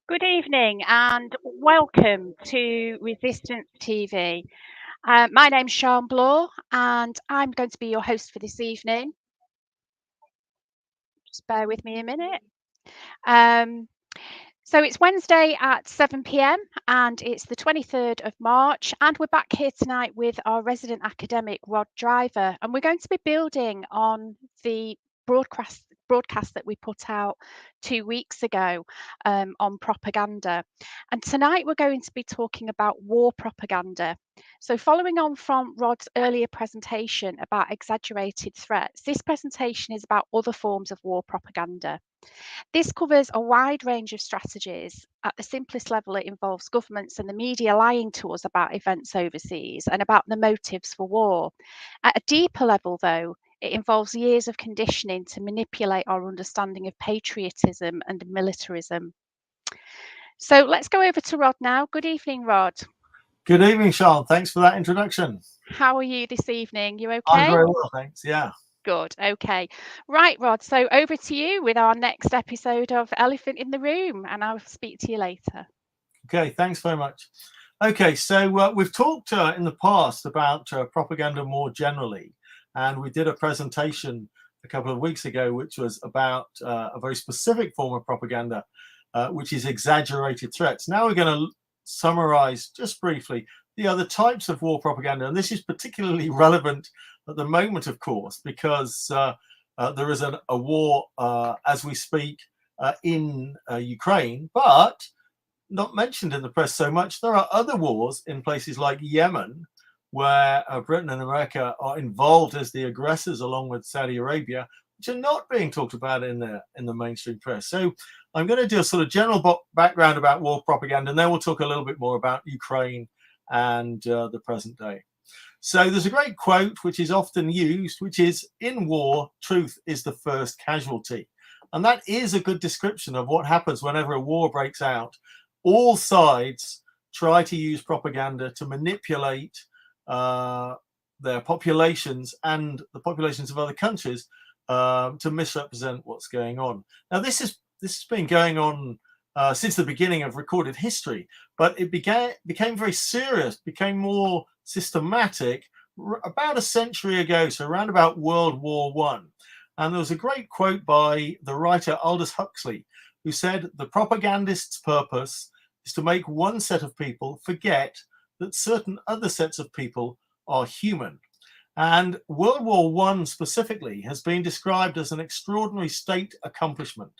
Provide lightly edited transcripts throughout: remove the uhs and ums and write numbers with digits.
Good evening and welcome to Resistance TV. My name's Sean Bloor and I'm going to be your host for this evening. Just bear with me a minute. Um, so it's Wednesday at 7 p.m. and it's the 23rd of March, and we're back here tonight with our resident academic Rod Driver, and we're going to be building on the broadcast that we put out 2 weeks ago on propaganda. And tonight we're going to be talking about war propaganda. So following on from Rod's earlier presentation about exaggerated threats, this presentation is about other forms of war propaganda. This covers a wide range of strategies. At the simplest level, it involves governments and the media lying to us about events overseas and about the motives for war. At a deeper level, though, it involves years of conditioning to manipulate our understanding of patriotism and militarism. So let's go over to Rod now. Good evening, Rod. Good evening, Sean. Thanks for that introduction. How are you this evening? You I'm okay? very well, thanks. Yeah. Good. Okay. Right, Rod. So over to you with our next episode of Elephant in the Room, and I'll speak to you later. Okay, thanks very much. Okay, so we've talked in the past about propaganda more generally, and we did a presentation a couple of weeks ago which was about a very specific form of propaganda, which is exaggerated threats. Now we're going to summarize just briefly the other types of war propaganda, and this is particularly relevant at the moment, of course, because there is a war as we speak in Ukraine, but not mentioned in the press so much. There are other wars in places like Yemen, where Britain and America are involved as the aggressors, along with Saudi Arabia, which are not being talked about in the mainstream press. So I'm going to do a sort of general background about war propaganda, and then we'll talk a little bit more about Ukraine and the present day. So there's a great quote which is often used, which is, "In war, truth is the first casualty." And that is a good description of what happens whenever a war breaks out. All sides try to use propaganda to manipulate their populations and the populations of other countries to misrepresent what's going on. Now, this has been going on since the beginning of recorded history, but it became very serious, became more systematic about a century ago, so around about World War I. And there was a great quote by the writer Aldous Huxley, who said, "The propagandist's purpose is to make one set of people forget that certain other sets of people are human." And World War I specifically has been described as an extraordinary state accomplishment.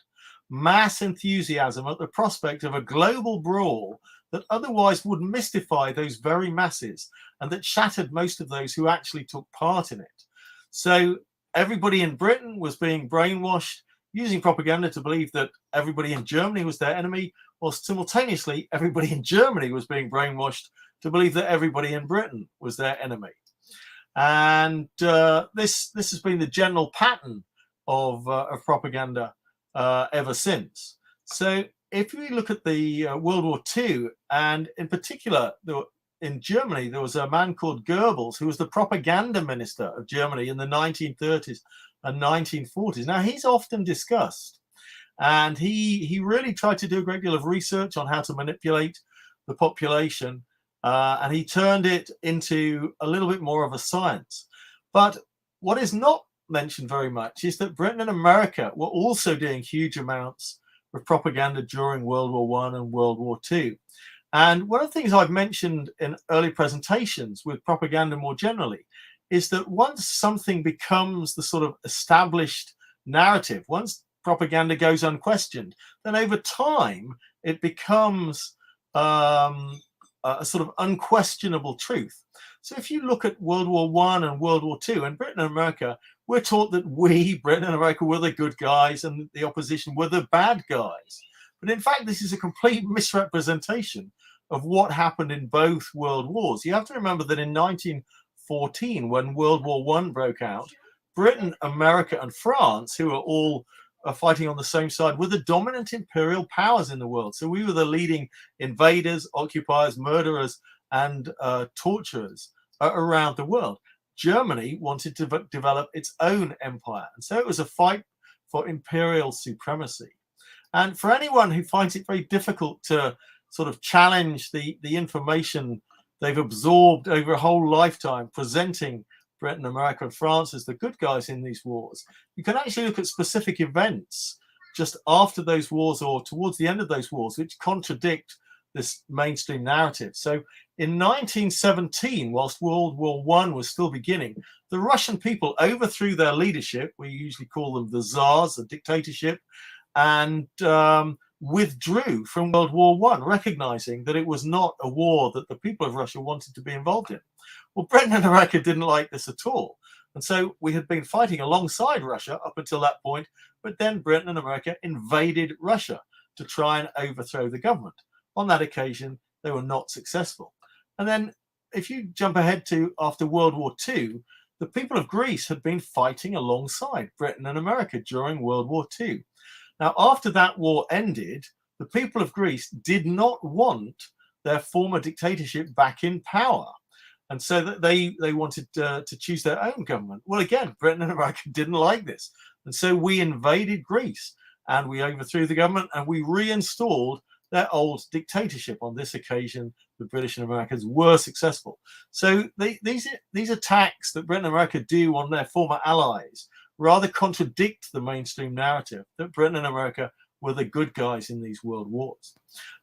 Mass enthusiasm at the prospect of a global brawl that otherwise would mystify those very masses and that shattered most of those who actually took part in it. So everybody in Britain was being brainwashed using propaganda to believe that everybody in Germany was their enemy, whilst simultaneously everybody in Germany was being brainwashed to believe that everybody in Britain was their enemy. And this has been the general pattern of propaganda ever since. So if we look at the World War II, and in particular in Germany, there was a man called Goebbels, who was the propaganda minister of Germany in the 1930s and 1940s. Now, he's often discussed, and he really tried to do a great deal of research on how to manipulate the population, and he turned it into a little bit more of a science. But what is not mentioned very much is that Britain and America were also doing huge amounts of propaganda during World War I and World War II. And one of the things I've mentioned in early presentations with propaganda more generally is that once something becomes the sort of established narrative, once propaganda goes unquestioned, then over time it becomes a sort of unquestionable truth. So if you look at World War I and World War II, and Britain and America, we're taught that we, Britain and America, were the good guys and the opposition were the bad guys. But in fact, this is a complete misrepresentation of what happened in both world wars. You have to remember that in 1914, when World War I broke out, Britain, America, and France, who were all fighting on the same side, were the dominant imperial powers in the world. So we were the leading invaders, occupiers, murderers, and torturers around the world. Germany wanted to develop its own empire. And so it was a fight for imperial supremacy. And for anyone who finds it very difficult to sort of challenge the information they've absorbed over a whole lifetime, presenting Britain, America, and France as the good guys in these wars, you can actually look at specific events just after those wars or towards the end of those wars, which contradict this mainstream narrative. So in 1917, whilst World War I was still beginning, the Russian people overthrew their leadership. We usually call them the Tsars, the dictatorship, and withdrew from World War I, recognizing that it was not a war that the people of Russia wanted to be involved in. Well, Britain and America didn't like this at all. And so we had been fighting alongside Russia up until that point, but then Britain and America invaded Russia to try and overthrow the government. On that occasion, they were not successful. And then if you jump ahead to after World War II, the people of Greece had been fighting alongside Britain and America during World War II. Now, after that war ended, the people of Greece did not want their former dictatorship back in power. And so that they wanted to choose their own government. Well, again, Britain and America didn't like this. And so we invaded Greece and we overthrew the government and we reinstalled their old dictatorship. On this occasion, the British and Americans were successful. So these attacks that Britain and America do on their former allies rather contradict the mainstream narrative that Britain and America were the good guys in these world wars.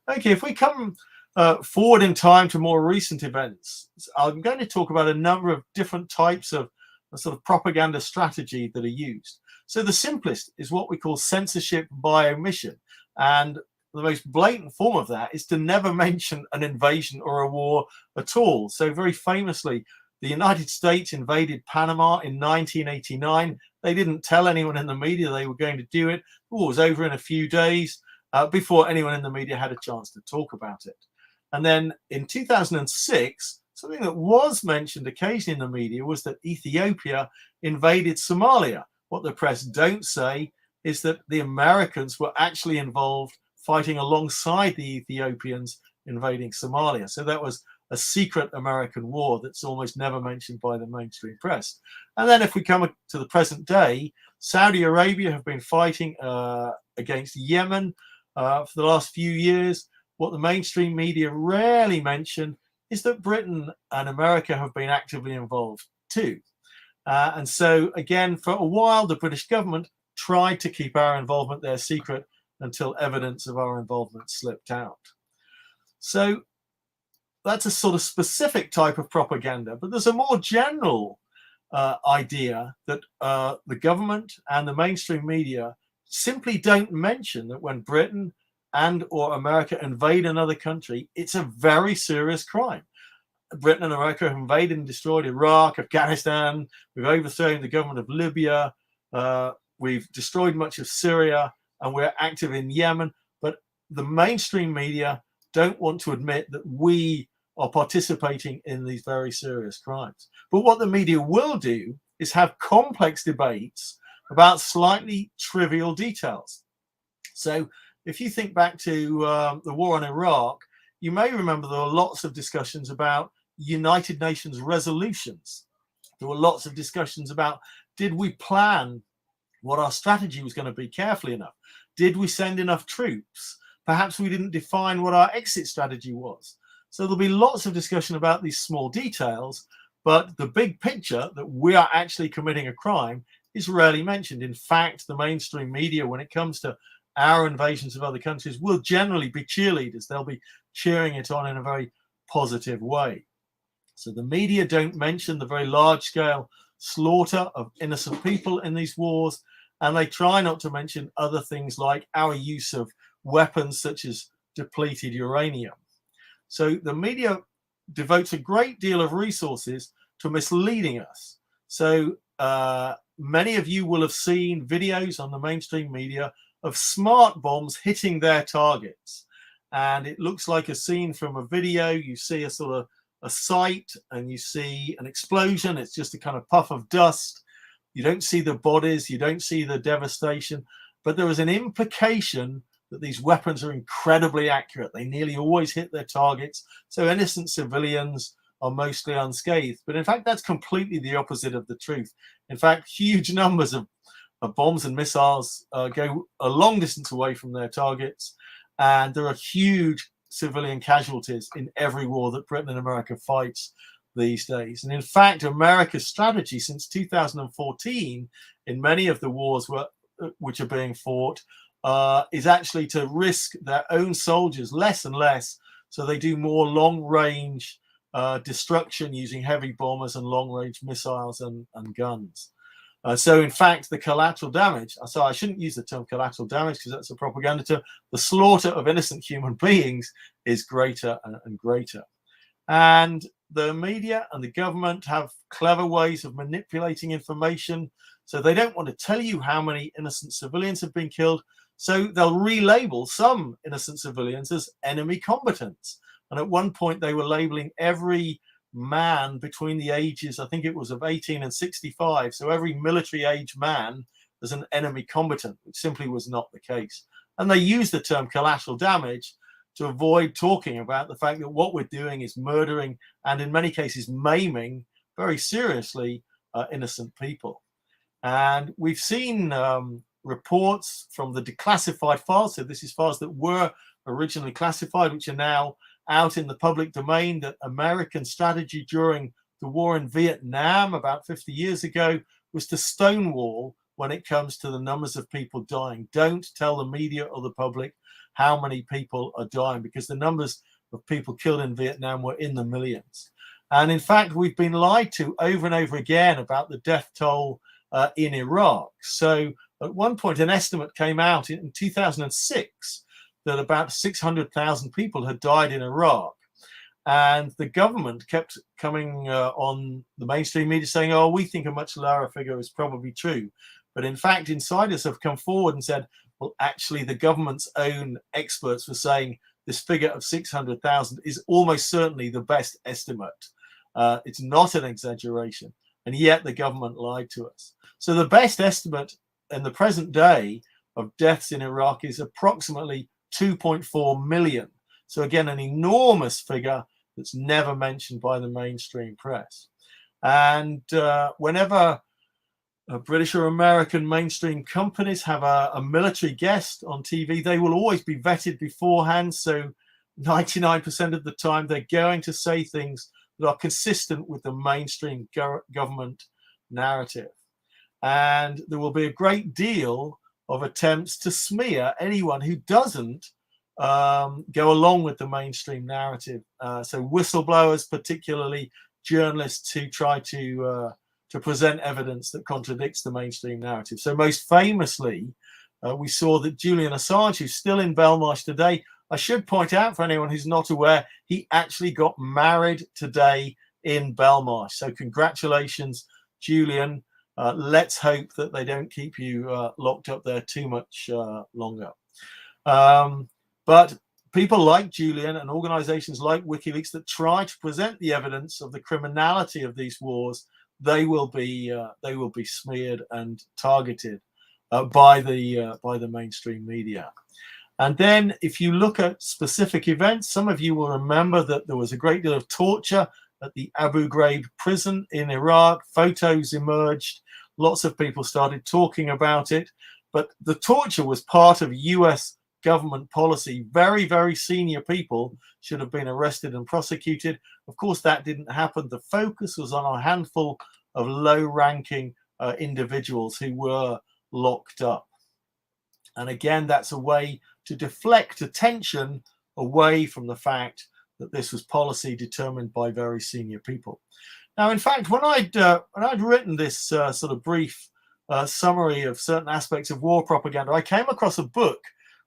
Okay, if we come forward in time to more recent events, I'm going to talk about a number of different types of sort of propaganda strategy that are used. So the simplest is what we call censorship by omission. And the most blatant form of that is to never mention an invasion or a war at all. So very famously, the United States invaded Panama in 1989. They didn't tell anyone in the media they were going to do it. The war was over in a few days before anyone in the media had a chance to talk about it. And then in 2006, something that was mentioned occasionally in the media was that Ethiopia invaded Somalia. What the press don't say is that the Americans were actually involved fighting alongside the Ethiopians invading Somalia. So that was a secret American war that's almost never mentioned by the mainstream press. And then if we come to the present day, Saudi Arabia have been fighting against Yemen for the last few years. What the mainstream media rarely mention is that Britain and America have been actively involved too. And so again, for a while, the British government tried to keep our involvement there secret until evidence of our involvement slipped out. So that's a sort of specific type of propaganda, but there's a more general idea that the government and the mainstream media simply don't mention that when Britain and or America invade another country, it's a very serious crime. Britain and America have invaded and destroyed Iraq, Afghanistan. We've overthrown the government of Libya. We've destroyed much of Syria, and we're active in Yemen. But the mainstream media don't want to admit that we are participating in these very serious crimes. But what the media will do is have complex debates about slightly trivial details. So if you think back to the war on Iraq, you may remember there were lots of discussions about United Nations resolutions. There were lots of discussions about, did we plan what our strategy was going to be carefully enough? Did we send enough troops? Perhaps we didn't define what our exit strategy was. So there'll be lots of discussion about these small details, but the big picture that we are actually committing a crime is rarely mentioned. In fact, the mainstream media, when it comes to our invasions of other countries, will generally be cheerleaders. They'll be cheering it on in a very positive way. So the media don't mention the very large-scale slaughter of innocent people in these wars, and they try not to mention other things like our use of weapons such as depleted uranium. So the media devotes a great deal of resources to misleading us. So many of you will have seen videos on the mainstream media of smart bombs hitting their targets. And it looks like a scene from a video. You see a sort of a sight and you see an explosion. It's just a kind of puff of dust. You don't see the bodies. You don't see the devastation. But there is an implication that these weapons are incredibly accurate. They nearly always hit their targets. So innocent civilians are mostly unscathed. But in fact, that's completely the opposite of the truth. In fact, huge numbers of bombs and missiles go a long distance away from their targets, and there are huge civilian casualties in every war that Britain and America fights these days. And in fact, America's strategy since 2014 in many of the wars which are being fought is actually to risk their own soldiers less and less, so they do more long-range destruction using heavy bombers and long-range missiles and guns. So in fact, the collateral damage, so I shouldn't use the term collateral damage because that's a propaganda term, the slaughter of innocent human beings is greater and greater. And the media and the government have clever ways of manipulating information. So they don't want to tell you how many innocent civilians have been killed. So they'll relabel some innocent civilians as enemy combatants. And at one point they were labeling every man between the ages, I think it was of 18 and 65, so every military age man as an enemy combatant, which simply was not the case. And they used the term collateral damage to avoid talking about the fact that what we're doing is murdering and in many cases maiming very seriously innocent people. And we've seen reports from the declassified files, so this is files that were originally classified, which are now out in the public domain, that American strategy during the war in Vietnam about 50 years ago was to stonewall when it comes to the numbers of people dying. Don't tell the media or the public how many people are dying, because the numbers of people killed in Vietnam were in the millions. And in fact, we've been lied to over and over again about the death toll in Iraq. So at one point, an estimate came out in 2006 that about 600,000 people had died in Iraq. And the government kept coming on the mainstream media saying, oh, we think a much lower figure is probably true. But in fact, insiders have come forward and said, well, actually, the government's own experts were saying this figure of 600,000 is almost certainly the best estimate. It's not an exaggeration. And yet the government lied to us. So the best estimate in the present day of deaths in Iraq is approximately 2.4 million. So again, an enormous figure that's never mentioned by the mainstream press. And whenever British or American mainstream companies have a military guest on TV, they will always be vetted beforehand. So 99% of the time, they're going to say things that are consistent with the mainstream government narrative. And there will be a great deal of attempts to smear anyone who doesn't go along with the mainstream narrative. So whistleblowers, particularly journalists who try to present evidence that contradicts the mainstream narrative. So most famously, we saw that Julian Assange, who's still in Belmarsh today, I should point out for anyone who's not aware, he actually got married today in Belmarsh. So congratulations, Julian. Let's hope that they don't keep you locked up there too much longer. But people like Julian and organizations like WikiLeaks that try to present the evidence of the criminality of these wars, they will be smeared and targeted by the mainstream media. And then if you look at specific events, some of you will remember that there was a great deal of torture at the Abu Ghraib prison in Iraq. Photos emerged. Lots of people started talking about it. But the torture was part of US government policy. Very, very senior people should have been arrested and prosecuted. Of course, that didn't happen. The focus was on a handful of low-ranking individuals who were locked up. And again, that's a way to deflect attention away from the fact that this was policy determined by very senior people. Now, in fact, when I'd written this sort of brief summary of certain aspects of war propaganda, I came across a book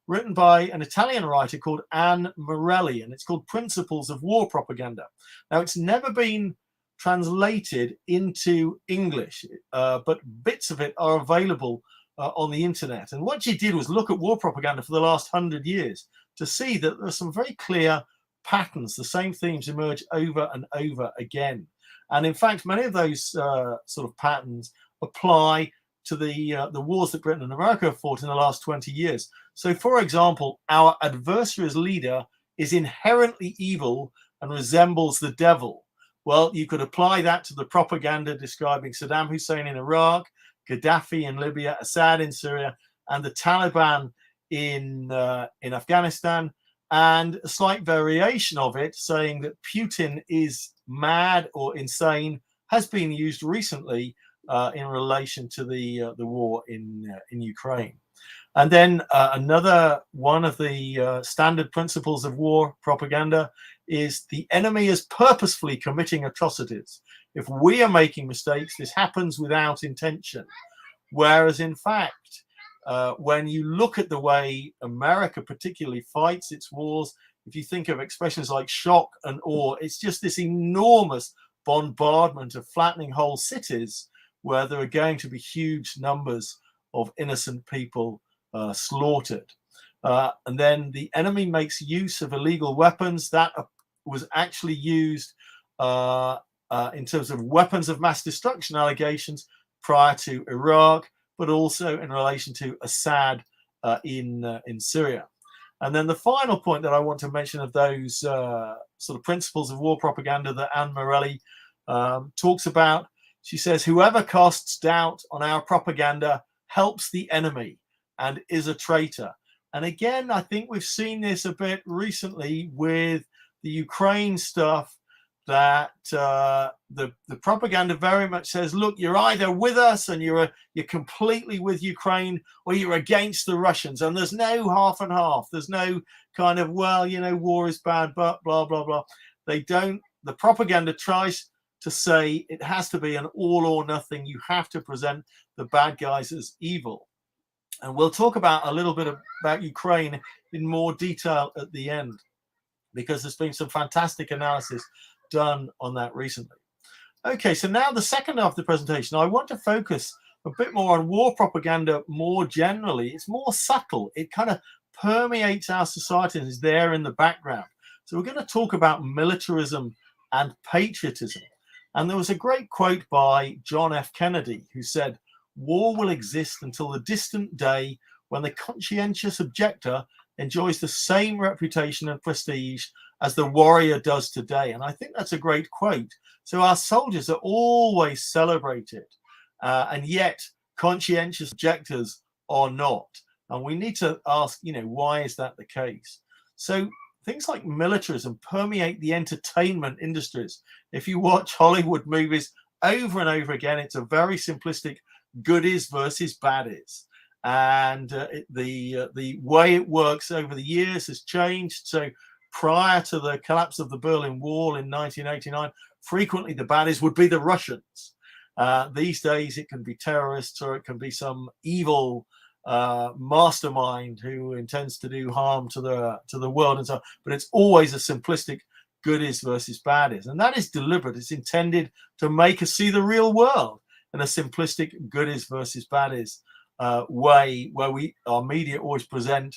written by an Italian writer called Anne Morelli, and it's called Principles of War Propaganda. Now, it's never been translated into English, but bits of it are available on the internet. And what she did was look at war propaganda for the last 100 years to see that there are some very clear patterns. The same themes emerge over and over again. And in fact, many of those sort of patterns apply to the wars that Britain and America have fought in the last 20 years. So, for example, our adversary's leader is inherently evil and resembles the devil. Well, you could apply that to the propaganda describing Saddam Hussein in Iraq, Gaddafi in Libya, Assad in Syria, and the Taliban in Afghanistan, and a slight variation of it saying that Putin is mad or insane has been used recently in relation to the war in Ukraine. And then another one of the standard principles of war propaganda is the enemy is purposefully committing atrocities. If we are making mistakes, this happens without intention. Whereas in fact, when you look at the way America particularly fights its wars, if you think of expressions like shock and awe, it's just this enormous bombardment of flattening whole cities where there are going to be huge numbers of innocent people slaughtered. And then the enemy makes use of illegal weapons. That was actually used in terms of weapons of mass destruction allegations prior to Iraq, but also in relation to Assad in Syria. And then the final point that I want to mention of those sort of principles of war propaganda that Anne Morelli talks about, she says, whoever casts doubt on our propaganda helps the enemy and is a traitor. And again, I think we've seen this a bit recently with the Ukraine stuff, that the propaganda very much says, look, you're either with us and you're completely with Ukraine, or you're against the Russians. And there's no half and half. There's no kind of, well, you know, war is bad, but blah, blah, blah. They don't. The propaganda tries to say it has to be an all or nothing. You have to present the bad guys as evil. And we'll talk about a little bit about Ukraine in more detail at the end, because there's been some fantastic analysis done on that recently. Okay, so now the second half of the presentation, I want to focus a bit more on war propaganda more generally. It's more subtle. It kind of permeates our society and is there in the background. So we're going to talk about militarism and patriotism. And there was a great quote by John F. Kennedy, who said, war will exist until the distant day when the conscientious objector enjoys the same reputation and prestige as the warrior does today. And I think that's a great quote. So our soldiers are always celebrated, and yet conscientious objectors are not. And we need to ask, you know, why is that the case? So things like militarism permeate the entertainment industries. If you watch Hollywood movies over and over again, it's a very simplistic goodies versus baddies. And the way it works over the years has changed. So prior to the collapse of the Berlin Wall in 1989, frequently the baddies would be the Russians. These days it can be terrorists, or it can be some evil mastermind who intends to do harm to the world and so on. But it's always a simplistic goodies versus baddies, and that is deliberate. It's intended to make us see the real world in a simplistic goodies versus baddies way, where our media always present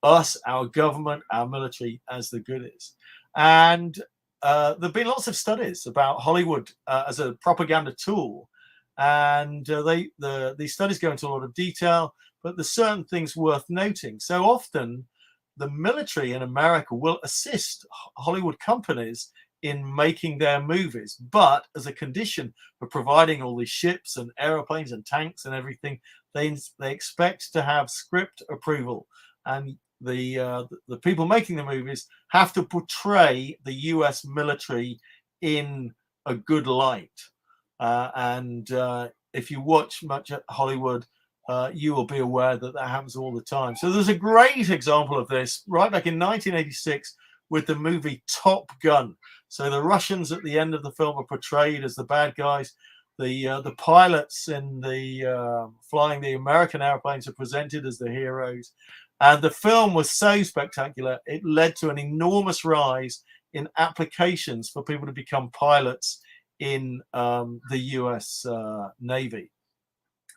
us, our government, our military as the goodies. And there have been lots of studies about Hollywood as a propaganda tool, and these studies go into a lot of detail, but there's certain things worth noting. So often the military in America will assist Hollywood companies in making their movies, but as a condition for providing all these ships and airplanes and tanks and everything, they expect to have script approval, and the people making the movies have to portray the US military in a good light. And if you watch much at Hollywood, you will be aware that that happens all the time. So there's a great example of this right back in 1986 with the movie Top Gun. So the Russians at the end of the film are portrayed as the bad guys. The pilots in the flying the American airplanes are presented as the heroes. And the film was so spectacular, it led to an enormous rise in applications for people to become pilots in the US Navy.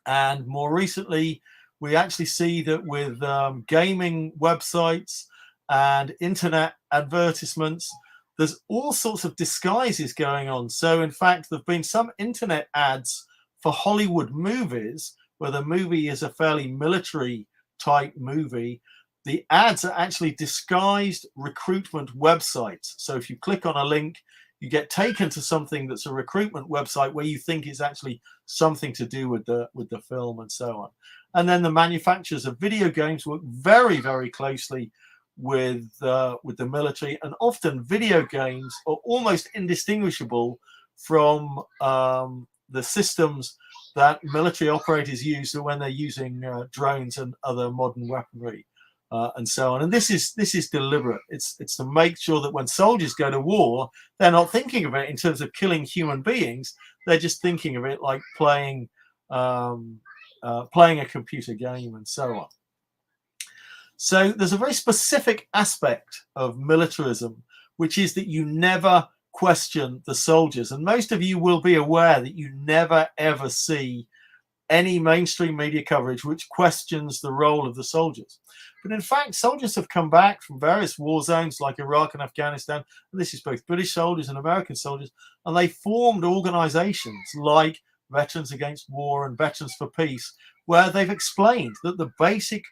And more recently, we actually see that with gaming websites and internet advertisements, there's all sorts of disguises going on. So in fact, there have been some internet ads for Hollywood movies where the movie is a fairly military type movie. The ads are actually disguised recruitment websites. So if you click on a link, you get taken to something that's a recruitment website where you think it's actually something to do with the film and so on. And then the manufacturers of video games work very, very closely with the military, and often video games are almost indistinguishable from the systems that military operators use when they're using drones and other modern weaponry and so on. And this is deliberate. It's to make sure that when soldiers go to war, they're not thinking of it in terms of killing human beings. They're just thinking of it like playing a computer game and so on. So there's a very specific aspect of militarism, which is that you never question the soldiers. And most of you will be aware that you never, ever see any mainstream media coverage which questions the role of the soldiers. But in fact, soldiers have come back from various war zones like Iraq and Afghanistan, and this is both British soldiers and American soldiers, and they formed organizations like Veterans Against War and Veterans for Peace, where they've explained that the basic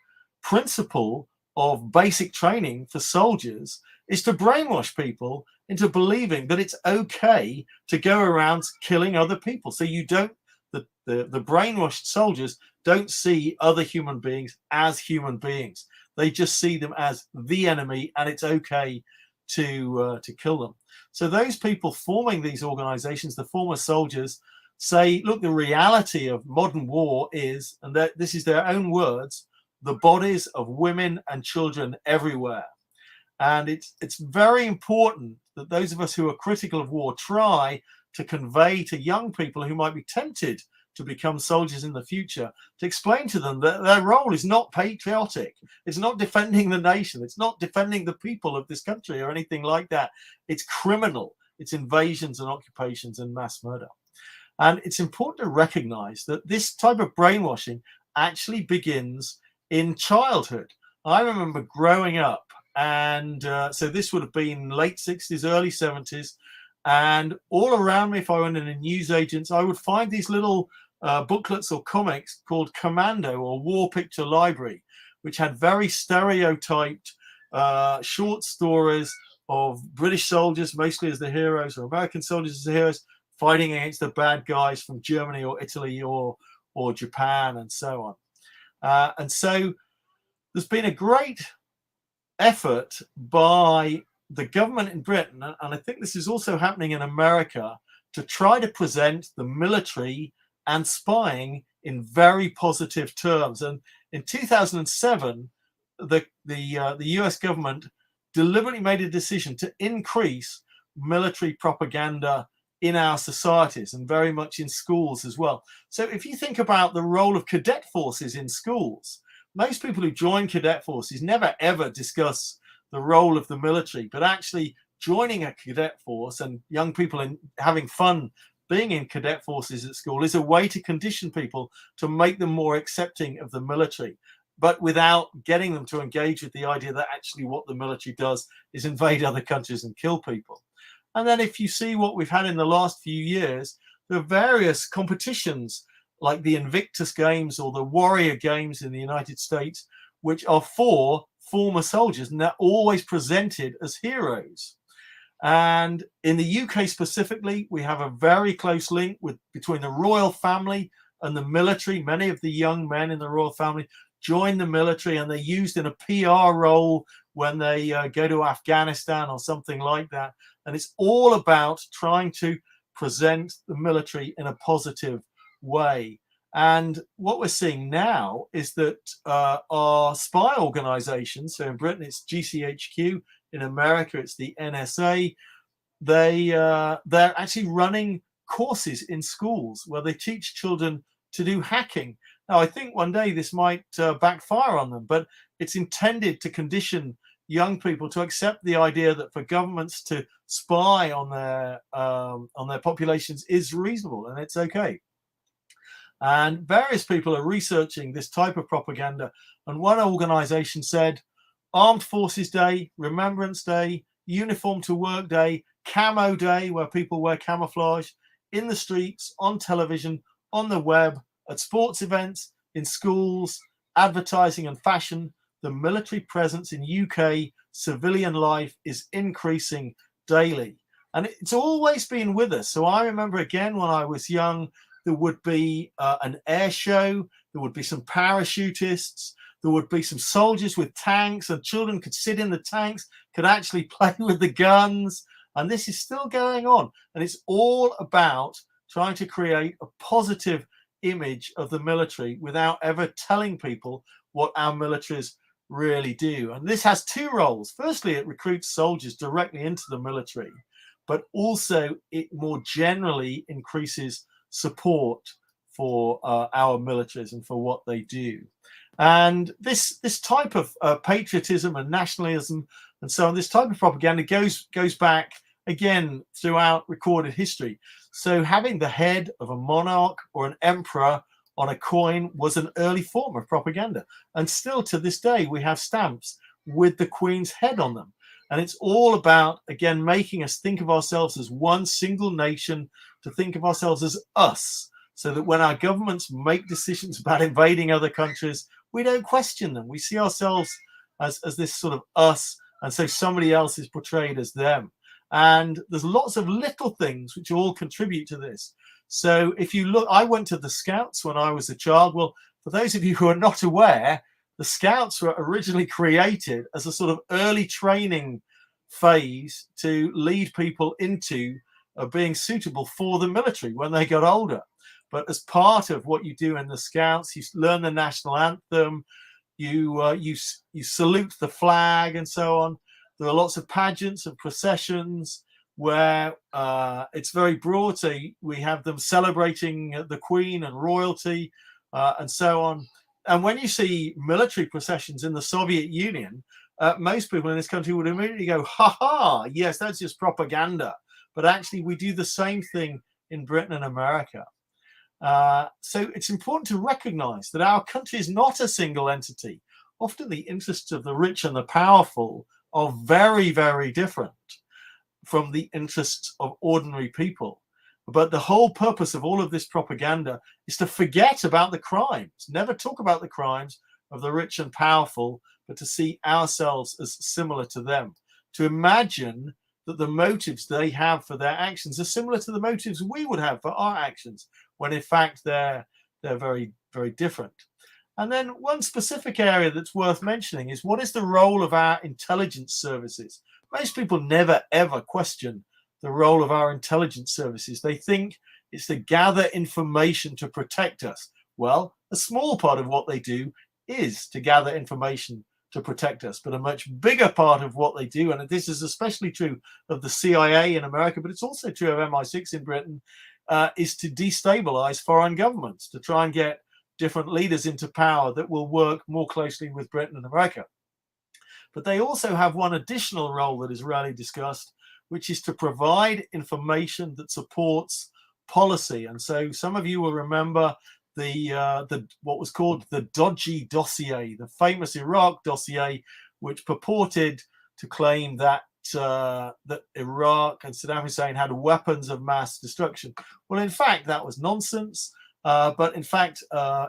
principle of basic training for soldiers is to brainwash people into believing that it's okay to go around killing other people. So you don't, the brainwashed soldiers don't see other human beings as human beings. They just see them as the enemy, and it's okay to kill them. So those people forming these organizations, the former soldiers, say, look, the reality of modern war is, and this is their own words, the bodies of women and children everywhere. And it's very important that those of us who are critical of war try to convey to young people who might be tempted to become soldiers in the future, to explain to them that their role is not patriotic. It's not defending the nation. It's not defending the people of this country or anything like that. It's criminal. It's invasions and occupations and mass murder. And it's important to recognize that this type of brainwashing actually begins in childhood. I remember growing up, and so this would have been late 60s, early 70s, and all around me, if I went in a newsagents, I would find these little booklets or comics called Commando or War Picture Library, which had very stereotyped short stories of British soldiers, mostly as the heroes, or American soldiers as the heroes, fighting against the bad guys from Germany or Italy or Japan and so on. And so there's been a great effort by the government in Britain, and I think this is also happening in America, to try to present the military and spying in very positive terms. And in 2007, the US government deliberately made a decision to increase military propaganda in our societies, and very much in schools as well. So if you think about the role of cadet forces in schools, most people who join cadet forces never ever discuss the role of the military, but actually joining a cadet force and young people and having fun being in cadet forces at school is a way to condition people to make them more accepting of the military, but without getting them to engage with the idea that actually what the military does is invade other countries and kill people. And then if you see what we've had in the last few years, there are various competitions like the Invictus Games or the Warrior Games in the United States, which are for former soldiers, and they're always presented as heroes. And in the UK specifically, we have a very close link between the royal family and the military. Many of the young men in the royal family join the military, and they're used in a PR role when they go to Afghanistan or something like that. And it's all about trying to present the military in a positive way. And what we're seeing now is that our spy organizations, so in Britain it's GCHQ, in America it's the NSA, they're actually running courses in schools where they teach children to do hacking. Now, I think one day this might backfire on them, but it's intended to condition young people to accept the idea that for governments to spy on their populations is reasonable and it's okay. And various people are researching this type of propaganda. And one organization said, Armed Forces Day, Remembrance Day, Uniform to Work Day, Camo Day, where people wear camouflage, in the streets, on television, on the web, at sports events, in schools, advertising and fashion, the military presence in UK civilian life is increasing daily. And it's always been with us. So I remember, again, when I was young, there would be an air show, there would be some parachutists, there would be some soldiers with tanks, and children could sit in the tanks, could actually play with the guns. And this is still going on. And it's all about trying to create a positive image of the military without ever telling people what our militaries really do. And this has two roles. Firstly, it recruits soldiers directly into the military, but also it more generally increases support for our militaries and for what they do. And this type of patriotism and nationalism and so on, this type of propaganda goes back again throughout recorded history. So having the head of a monarch or an emperor on a coin was an early form of propaganda. And still to this day, we have stamps with the Queen's head on them. And it's all about, again, making us think of ourselves as one single nation, to think of ourselves as us, so that when our governments make decisions about invading other countries, we don't question them. We see ourselves as this sort of us, and so somebody else is portrayed as them. And there's lots of little things which all contribute to this. So if you look, I went to the Scouts when I was a child. Well, for those of you who are not aware, the Scouts were originally created as a sort of early training phase to lead people into being suitable for the military when they got older. But as part of what you do in the Scouts, you learn the national anthem, you salute the flag, and so on. There are lots of pageants and processions where it's very broad. So we have them celebrating the Queen and royalty and so on. And when you see military processions in the Soviet Union, most people in this country would immediately go, ha ha, yes, that's just propaganda. But actually, we do the same thing in Britain and America. So it's important to recognize that our country is not a single entity. Often the interests of the rich and the powerful are very, very different from the interests of ordinary people. But the whole purpose of all of this propaganda is to forget about the crimes, never talk about the crimes of the rich and powerful, but to see ourselves as similar to them, to imagine that the motives they have for their actions are similar to the motives we would have for our actions, when in fact they're very, very different. And then one specific area that's worth mentioning is, what is the role of our intelligence services? Most people never, ever question the role of our intelligence services. They think it's to gather information to protect us. Well, a small part of what they do is to gather information to protect us, but a much bigger part of what they do, and this is especially true of the CIA in America, but it's also true of MI6 in Britain, is to destabilize foreign governments, to try and get different leaders into power that will work more closely with Britain and America. But they also have one additional role that is rarely discussed, which is to provide information that supports policy. And so some of you will remember the what was called the dodgy dossier, the famous Iraq dossier, which purported to claim that that Iraq and Saddam Hussein had weapons of mass destruction. Well, in fact, that was nonsense. But in fact,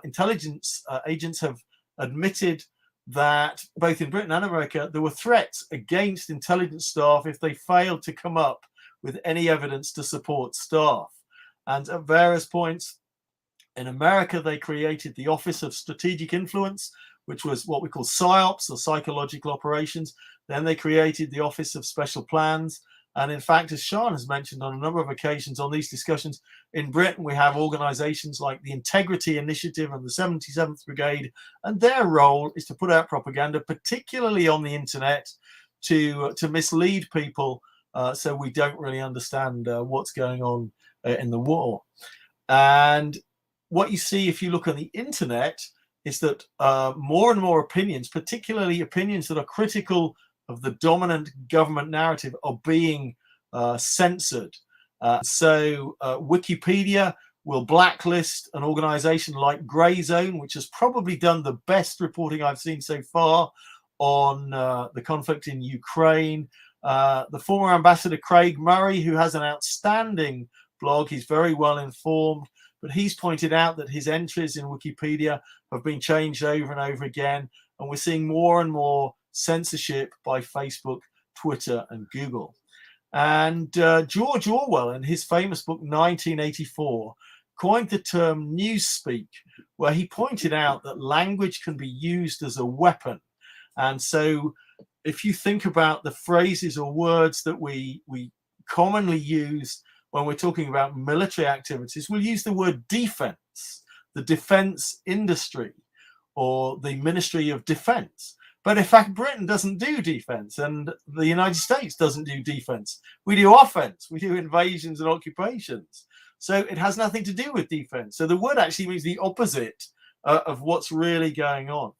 intelligence agents have admitted that both in Britain and America, there were threats against intelligence staff if they failed to come up with any evidence to support staff. And at various points in America, they created the Office of Strategic Influence, which was what we call PSYOPs, or psychological operations. Then they created the Office of Special Plans. And in fact, as Sean has mentioned on a number of occasions on these discussions, in Britain, we have organizations like the Integrity Initiative and the 77th Brigade, and their role is to put out propaganda, particularly on the internet, to mislead people so we don't really understand what's going on in the war. And what you see if you look on the internet is that more and more opinions, particularly opinions that are critical of the dominant government narrative, are being censored. So Wikipedia will blacklist an organization like Grey Zone, which has probably done the best reporting I've seen so far on the conflict in Ukraine. The former ambassador Craig Murray, who has an outstanding blog, he's very well informed, but he's pointed out that his entries in Wikipedia have been changed over and over again, and we're seeing more and more censorship by Facebook, Twitter, and Google. And George Orwell, in his famous book 1984, coined the term newspeak, where he pointed out that language can be used as a weapon. And so if you think about the phrases or words that we commonly use when we're talking about military activities, we'll use the word defense, the defense industry, or the Ministry of Defense. But in fact, Britain doesn't do defense, and the United States doesn't do defense. We do offense. We do invasions and occupations. So it has nothing to do with defense. So the word actually means the opposite of what's really going on.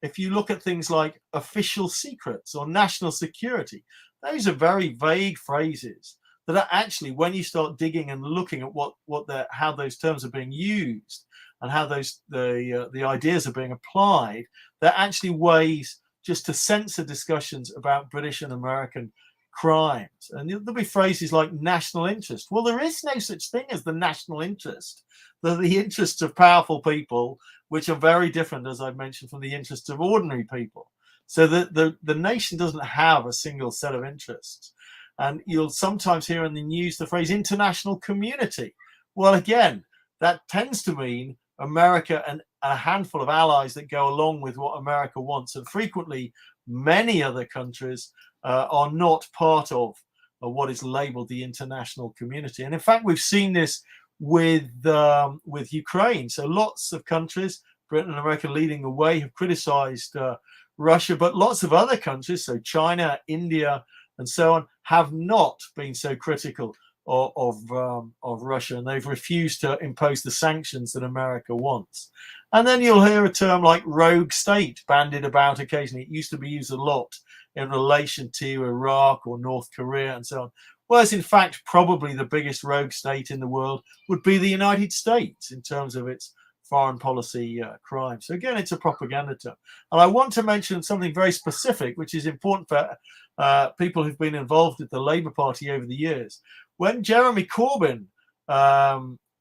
If you look at things like official secrets or national security, those are very vague phrases that are actually, when you start digging and looking at how those terms are being used and how the ideas are being applied, they're actually ways just to censor discussions about British and American crimes. And there'll be phrases like national interest. Well, there is no such thing as the national interest. They're the interests of powerful people, which are very different, as I've mentioned, from the interests of ordinary people. So the nation doesn't have a single set of interests. And you'll sometimes hear in the news the phrase international community. Well, again, that tends to mean America and a handful of allies that go along with what America wants. And frequently, many other countries are not part of what is labeled the international community. And in fact, we've seen this with Ukraine. So lots of countries, Britain and America leading the way, have criticized Russia, but lots of other countries, so China, India, and so on, have not been so critical of Russia, and they've refused to impose the sanctions that America wants. And then you'll hear a term like rogue state bandied about occasionally. It used to be used a lot in relation to Iraq or North Korea and so on. Whereas in fact, probably the biggest rogue state in the world would be the United States in terms of its foreign policy crime. So again, it's a propaganda term. And I want to mention something very specific, which is important for people who've been involved with the Labour Party over the years. When Jeremy Corbyn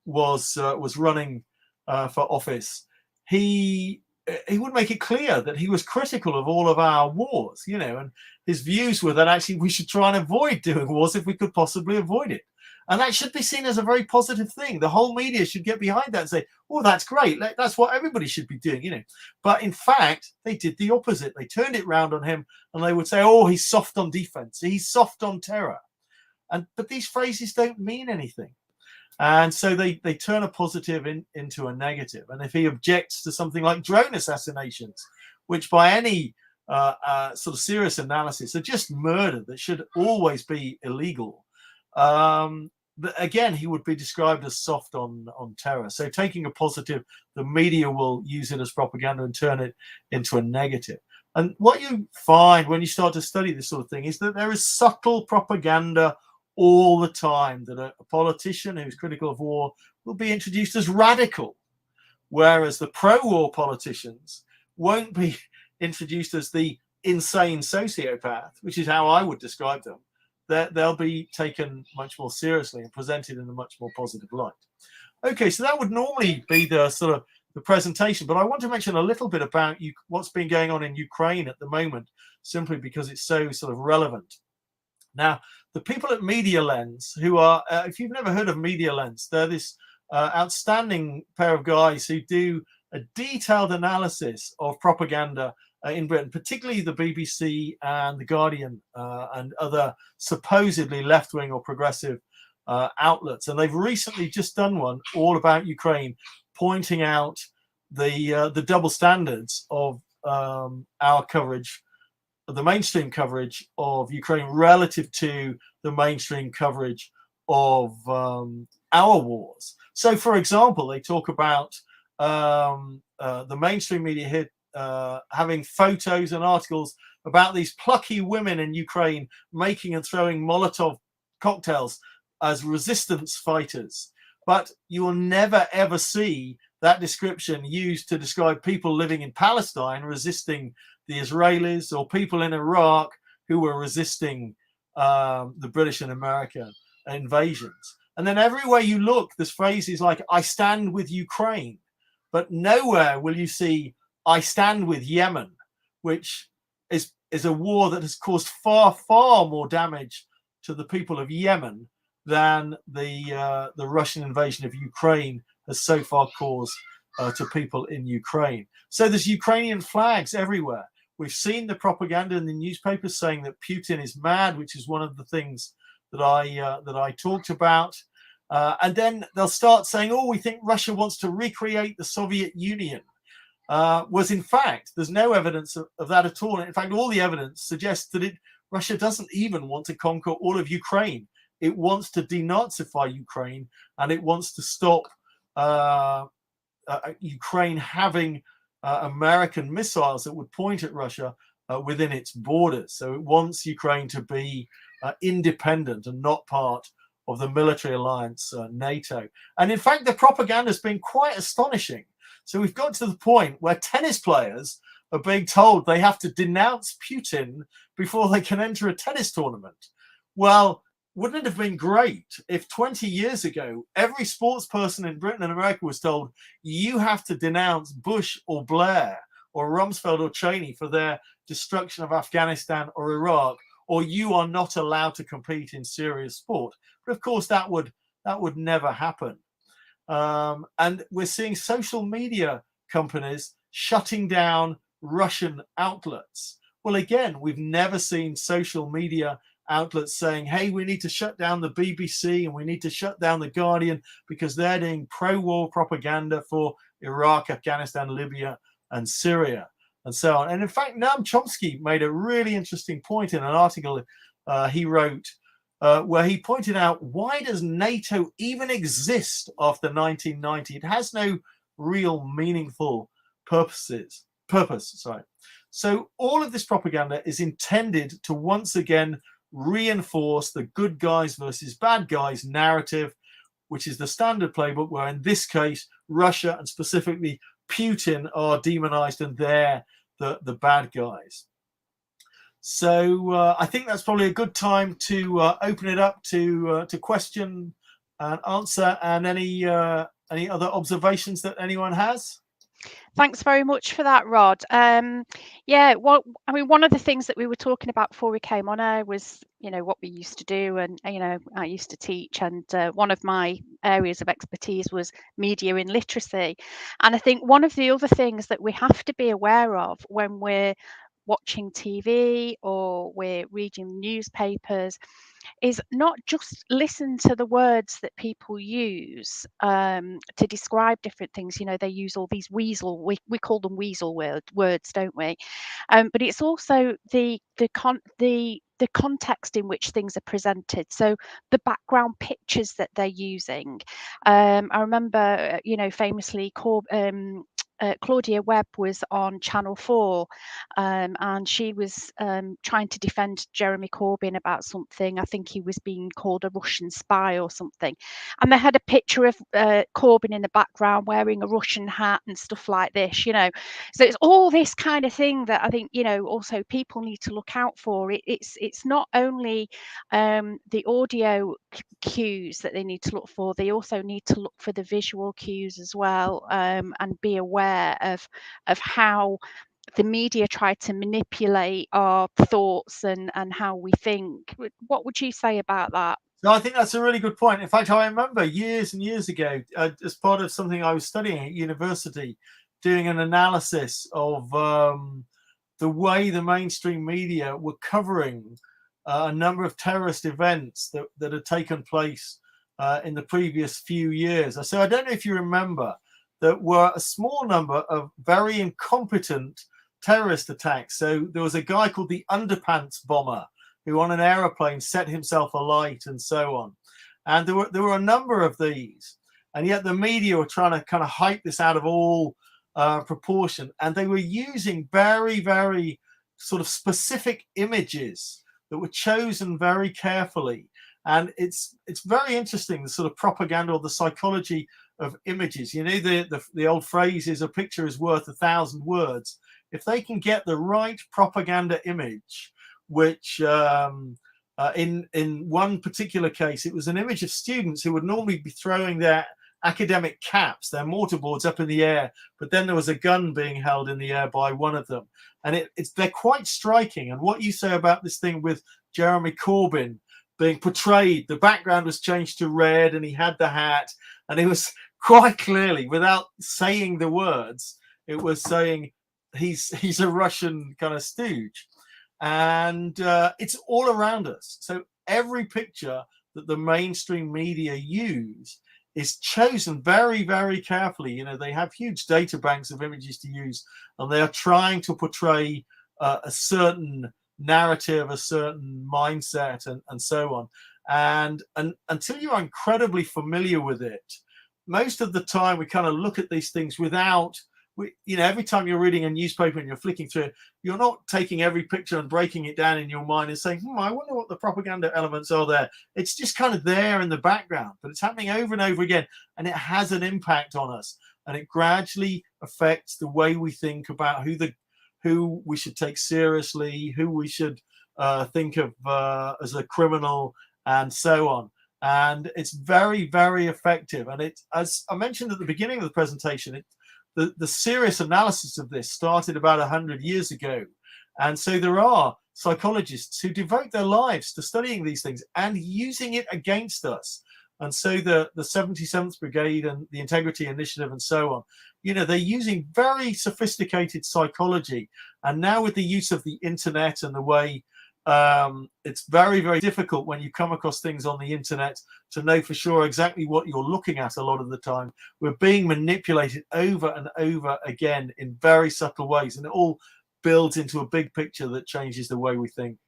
was running for office, he would make it clear that he was critical of all of our wars, and his views were that actually we should try and avoid doing wars if we could possibly avoid it. And that should be seen as a very positive thing. The whole media should get behind that and say, oh, that's great. That's what everybody should be doing, But in fact, they did the opposite. They turned it round on him and they would say, oh, he's soft on defense. He's soft on terror. But these phrases don't mean anything. And so they turn a positive into a negative. And if he objects to something like drone assassinations, which by any sort of serious analysis are just murder that should always be illegal, but again, he would be described as soft on terror. So taking a positive, the media will use it as propaganda and turn it into a negative. And what you find when you start to study this sort of thing is that there is subtle propaganda all the time, that a politician who's critical of war will be introduced as radical, whereas the pro-war politicians won't be introduced as the insane sociopath, which is how I would describe them. They'll be taken much more seriously and presented in a much more positive light. Okay, so that would normally be the sort of the presentation, but I want to mention a little bit about what's been going on in Ukraine at the moment, simply because it's so sort of relevant. Now, the people at Media Lens, who are, if you've never heard of Media Lens, they're this outstanding pair of guys who do a detailed analysis of propaganda in Britain, particularly the BBC and the Guardian and other supposedly left-wing or progressive outlets. And they've recently just done one all about Ukraine, pointing out the double standards of our coverage, the mainstream coverage of Ukraine relative to the mainstream coverage of our wars. So, for example, they talk about the mainstream media here having photos and articles about these plucky women in Ukraine making and throwing Molotov cocktails as resistance fighters. But you will never, ever see that description used to describe people living in Palestine resisting the Israelis, or people in Iraq who were resisting the British and American invasions. And then everywhere you look, there's phrases like, I stand with Ukraine. But nowhere will you see, I stand with Yemen, which is a war that has caused far, far more damage to the people of Yemen than the Russian invasion of Ukraine has so far caused to people in Ukraine. So there's Ukrainian flags everywhere. We've seen the propaganda in the newspapers saying that Putin is mad, which is one of the things that I talked about. And then they'll start saying, "Oh, we think Russia wants to recreate the Soviet Union." Was in fact, there's no evidence of that at all. In fact, all the evidence suggests that Russia doesn't even want to conquer all of Ukraine. It wants to denazify Ukraine, and it wants to stop Ukraine having American missiles that would point at Russia within its borders. So it wants Ukraine to be independent and not part of the military alliance NATO. And in fact, the propaganda has been quite astonishing. So we've got to the point where tennis players are being told they have to denounce Putin before they can enter a tennis tournament. Well, wouldn't it have been great if 20 years ago, every sports person in Britain and America was told, you have to denounce Bush or Blair or Rumsfeld or Cheney for their destruction of Afghanistan or Iraq, or you are not allowed to compete in serious sport. But of course, that would never happen. And we're seeing social media companies shutting down Russian outlets. Well, again, we've never seen social media outlets saying, hey, we need to shut down the BBC and we need to shut down the Guardian because they're doing pro-war propaganda for Iraq, Afghanistan, Libya, and Syria, and so on. And in fact, Noam Chomsky made a really interesting point in an article he wrote where he pointed out, why does NATO even exist after 1990? It has no real meaningful purpose. So all of this propaganda is intended to once again reinforce the good guys versus bad guys narrative, which is the standard playbook, where in this case, Russia and specifically Putin are demonized and they're the bad guys. So I think that's probably a good time to open it up to question and answer, and any other observations that anyone has. Thanks very much for that, Rod. Yeah, well, I mean, one of the things that we were talking about before we came on air was, what we used to do, and I used to teach, and one of my areas of expertise was media in literacy. And I think one of the other things that we have to be aware of when we're watching TV or we're reading newspapers is not just listen to the words that people use to describe different things. They use all these we call them weasel words, don't we? But it's also the context in which things are presented. So the background pictures that they're using. I remember, famously, Claudia Webb was on Channel 4, and she was trying to defend Jeremy Corbyn about something. I think he was being called a Russian spy or something. And they had a picture of Corbyn in the background wearing a Russian hat and stuff like this, So it's all this kind of thing that I think, also people need to look out for. It's not only the audio cues that they need to look for, they also need to look for the visual cues as well, and be aware of how the media try to manipulate our thoughts and how we think. What would you say about that? No, I think that's a really good point. In fact, I remember years and years ago, as part of something I was studying at university, doing an analysis of the way the mainstream media were covering a number of terrorist events that had taken place in the previous few years. So I don't know if you remember, there were a small number of very incompetent terrorist attacks. So there was a guy called the Underpants Bomber who on an aeroplane set himself alight and so on. And there were a number of these. And yet the media were trying to kind of hype this out of all proportion. And they were using very, very sort of specific images that were chosen very carefully. And it's very interesting, the sort of propaganda or the psychology of images. The old phrase is a picture is worth 1,000 words. If they can get the right propaganda image, which in one particular case, it was an image of students who would normally be throwing their academic caps, their mortarboards up in the air, but then there was a gun being held in the air by one of them. And they're quite striking. And what you say about this thing with Jeremy Corbyn being portrayed. The background was changed to red, and he had the hat, and it was quite clearly, without saying the words, it was saying he's a Russian kind of stooge, and it's all around us. So every picture that the mainstream media use is chosen very, very carefully. You know, they have huge data banks of images to use, and they are trying to portray a certain narrative, a certain mindset, and so on. And until you're incredibly familiar with it, most of the time we kind of look at these things without, you know, every time you're reading a newspaper and you're flicking through it, you're not taking every picture and breaking it down in your mind and saying, I wonder what the propaganda elements are there. It's just kind of there in the background, but it's happening over and over again, and it has an impact on us, and it gradually affects the way we think about who we should take seriously, who we should think of as a criminal, and so on. And it's very, very effective. And it, as I mentioned at the beginning of the presentation, the serious analysis of this started about 100 years ago. And so there are psychologists who devote their lives to studying these things and using it against us. And so the 77th Brigade and the Integrity Initiative and so on, you know, they're using very sophisticated psychology. And now with the use of the internet and the way it's very, very difficult when you come across things on the internet to know for sure exactly what you're looking at a lot of the time. We're being manipulated over and over again in very subtle ways, and it all builds into a big picture that changes the way we think.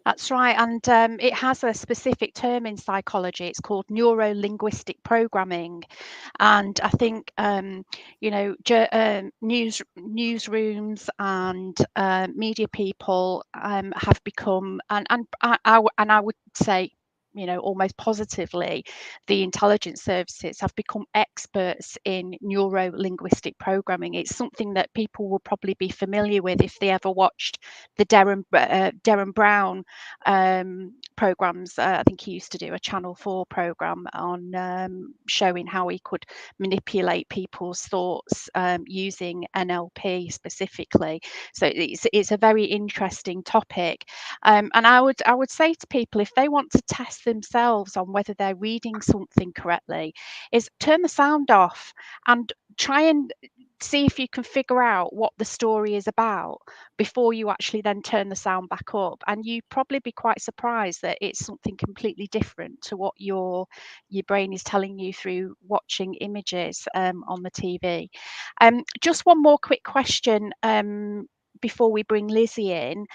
That's right, and it has a specific term in psychology. It's called neuro-linguistic programming, and I think you know, newsrooms and media people have become, and I would say, you know, almost positively, the intelligence services have become experts in neuro-linguistic programming. It's something that people will probably be familiar with if they ever watched the Derren Brown programs. I think he used to do a Channel 4 program on showing how he could manipulate people's thoughts using NLP specifically. So it's a very interesting topic, and I would say to people, if they want to test themselves on whether they're reading something correctly, is turn the sound off and try and see if you can figure out what the story is about before you actually then turn the sound back up, and you'd probably be quite surprised that it's something completely different to what your brain is telling you through watching images on the TV. Just one more quick question before we bring Lizzie in.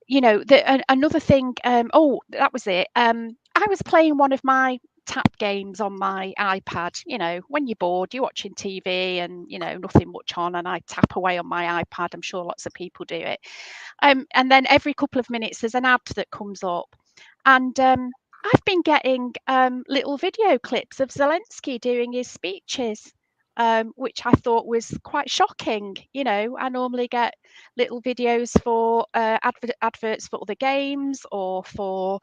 You know, another thing, oh, that was it. I was playing one of my tap games on my iPad. You know, when you're bored, you're watching TV and, you know, nothing much on, and I tap away on my iPad. I'm sure lots of people do it. And then every couple of minutes there's an ad that comes up, and I've been getting little video clips of Zelensky doing his speeches, which I thought was quite shocking. You know, I normally get little videos for adverts for other games or for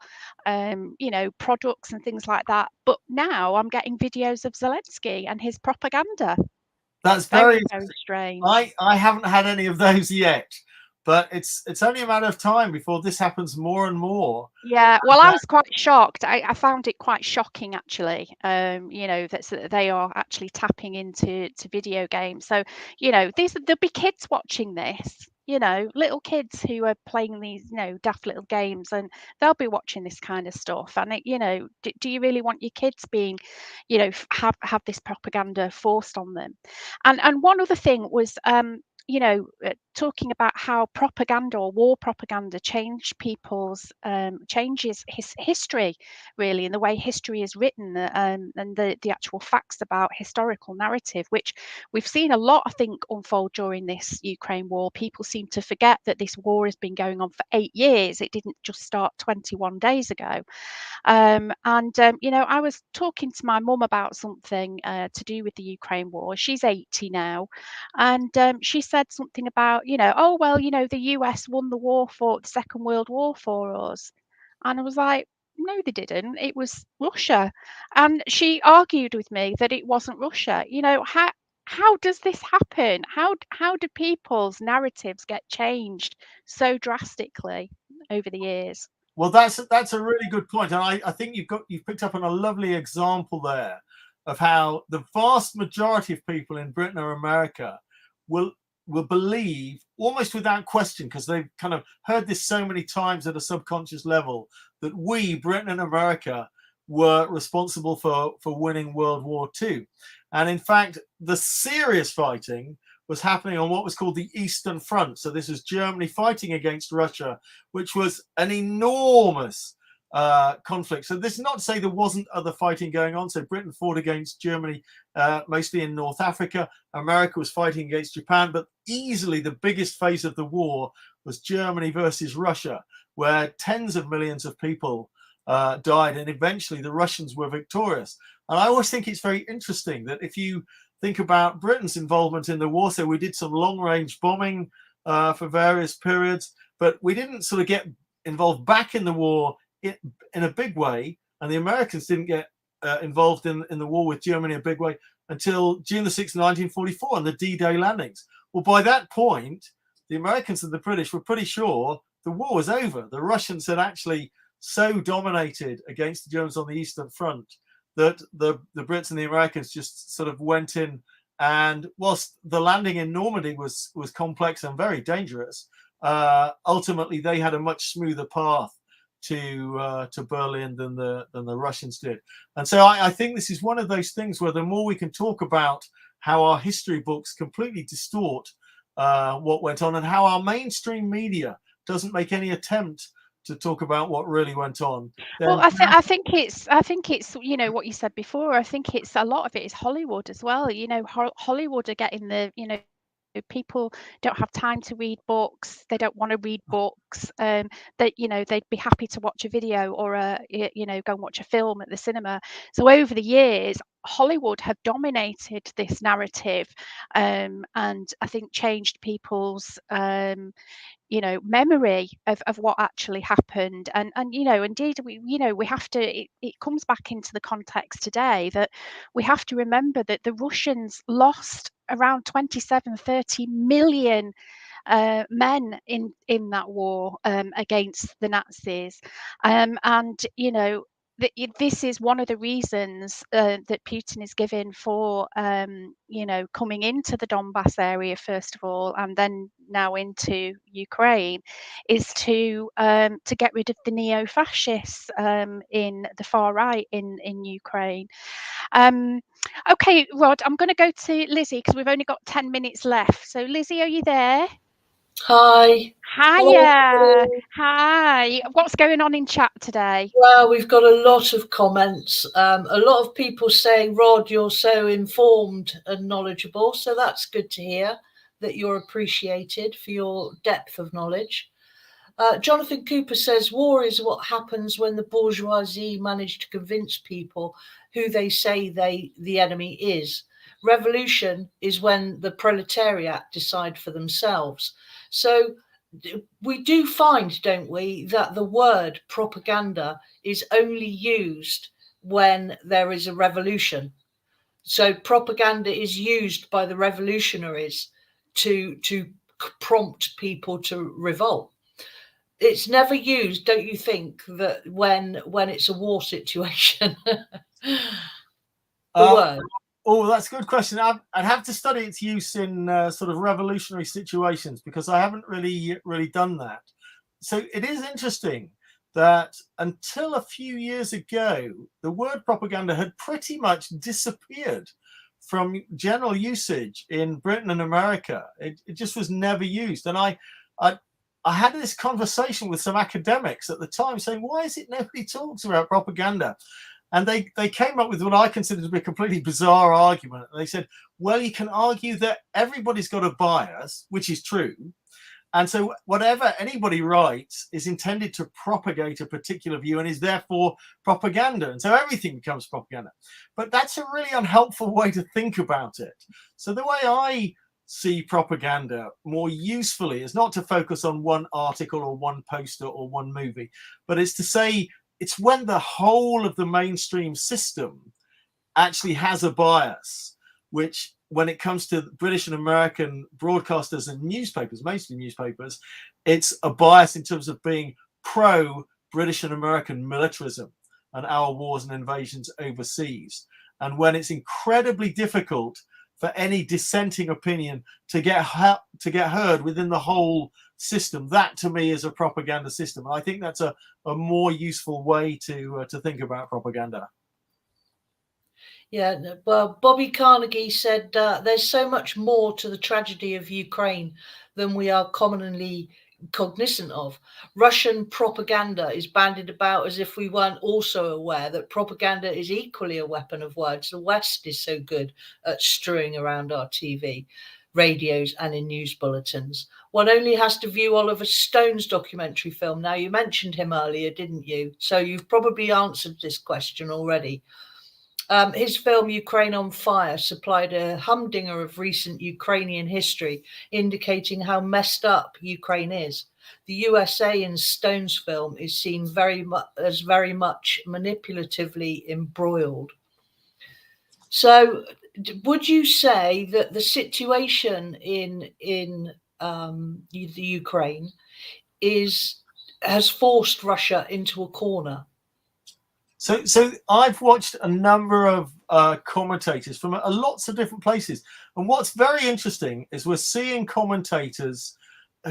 you know, products and things like that. But now I'm getting videos of Zelensky and his propaganda. That's Very, very strange. I haven't had any of those yet, but it's only a matter of time before this happens more and more. Yeah, well, I was quite shocked. I found it quite shocking, actually. You know, that they are actually tapping into video games. So, you know, there'll be kids watching this. You know, little kids who are playing these, you know, daft little games, and they'll be watching this kind of stuff. And it, you know, do you really want your kids being, you know, have this propaganda forced on them? And one other thing was, you know, talking about how propaganda or war propaganda changed people's changes history, really, and the way history is written, and the actual facts about historical narrative, which we've seen a lot, I think, unfold during this Ukraine war. People seem to forget that this war has been going on for 8 years. It didn't just start 21 days ago. You know, I was talking to my mum about something to do with the Ukraine war. She's 80 now, and she said something about, you know, oh well, you know, the US won the Second World War for us, and I was like, no, they didn't. It was Russia, and she argued with me that it wasn't Russia. You know, how does this happen? How do people's narratives get changed so drastically over the years? Well, that's a really good point, and I think you've picked up on a lovely example there of how the vast majority of people in Britain or America will believe almost without question, because they've kind of heard this so many times at a subconscious level, that we, Britain and America, were responsible for winning World War II. And in fact, the serious fighting was happening on what was called the Eastern Front. So this was Germany fighting against Russia, which was an enormous conflict. So this is not to say there wasn't other fighting going on. So Britain fought against Germany, mostly in North Africa. America was fighting against Japan, but easily the biggest phase of the war was Germany versus Russia, where tens of millions of people died, and eventually the Russians were victorious. And I always think it's very interesting that if you think about Britain's involvement in the war, so we did some long-range bombing for various periods, but we didn't sort of get involved back in the war in a big way, and the Americans didn't get involved in the war with Germany in a big way until June the 6th, 1944, and the D-Day landings. Well, by that point, the Americans and the British were pretty sure the war was over. The Russians had actually so dominated against the Germans on the Eastern Front that the Brits and the Americans just sort of went in, and whilst the landing in Normandy was complex and very dangerous, ultimately they had a much smoother path to Berlin than the Russians did. And so I think this is one of those things where the more we can talk about how our history books completely distort what went on, and how our mainstream media doesn't make any attempt to talk about what really went on. Well, I think it's you know what you said before. I think it's a lot of it is Hollywood as well. You know, Hollywood are getting the people don't have time to read books. They don't want to read books. They'd be happy to watch a video or go and watch a film at the cinema. So over the years, Hollywood have dominated this narrative, and I think changed people's memory of what actually happened. And indeed we have to, it comes back into the context today that we have to remember that the Russians lost around 27-30 million men in that war against the Nazis, and this is one of the reasons that Putin is giving for coming into the Donbass area first of all, and then now into Ukraine, is to get rid of the neo-fascists in the far right in Ukraine. Okay, Rod, I'm going to go to Lizzie because we've only got 10 minutes left. So Lizzie, are you there? Hi. Hiya. Hi. What's going on in chat today? Well, we've got a lot of comments. A lot of people saying, Rod, you're so informed and knowledgeable. So that's good to hear that you're appreciated for your depth of knowledge. Jonathan Cooper says, war is what happens when the bourgeoisie manage to convince people who they say the enemy is. Revolution is when the proletariat decide for themselves. So we do find, don't we, that the word propaganda is only used when there is a revolution. So propaganda is used by the revolutionaries to prompt people to revolt. It's never used, don't you think, that when it's a war situation? The word. Oh, that's a good question. I'd have to study its use in sort of revolutionary situations, because I haven't really done that. So it is interesting that until a few years ago, the word propaganda had pretty much disappeared from general usage in Britain and America. It just was never used. And I had this conversation with some academics at the time saying, why is it nobody talks about propaganda? And they came up with what I consider to be a completely bizarre argument. They said, well, you can argue that everybody's got a bias, which is true. And so whatever anybody writes is intended to propagate a particular view and is therefore propaganda. And so everything becomes propaganda. But that's a really unhelpful way to think about it. So the way I see propaganda more usefully is not to focus on one article or one poster or one movie, but it's to say, it's when the whole of the mainstream system actually has a bias, which when it comes to British and American broadcasters and newspapers, mostly newspapers, it's a bias in terms of being pro British and American militarism and our wars and invasions overseas, and when it's incredibly difficult for any dissenting opinion to get heard within the whole system. That to me is a propaganda system. I think that's a more useful way to think about propaganda. Yeah, well, Bobby Carnegie said there's so much more to the tragedy of Ukraine than we are commonly cognizant of. Russian propaganda is bandied about as if we weren't also aware that propaganda is equally a weapon of words. The West is so good at strewing around our TV, radios, and in news bulletins. One only has to view Oliver Stone's documentary film. Now, you mentioned him earlier, didn't you? So you've probably answered this question already. His film Ukraine on Fire supplied a humdinger of recent Ukrainian history, indicating how messed up Ukraine is. The USA in Stone's film is seen very much manipulatively embroiled. So would you say that the situation in the Ukraine has forced Russia into a corner? So I've watched a number of commentators from lots of different places. And what's very interesting is we're seeing commentators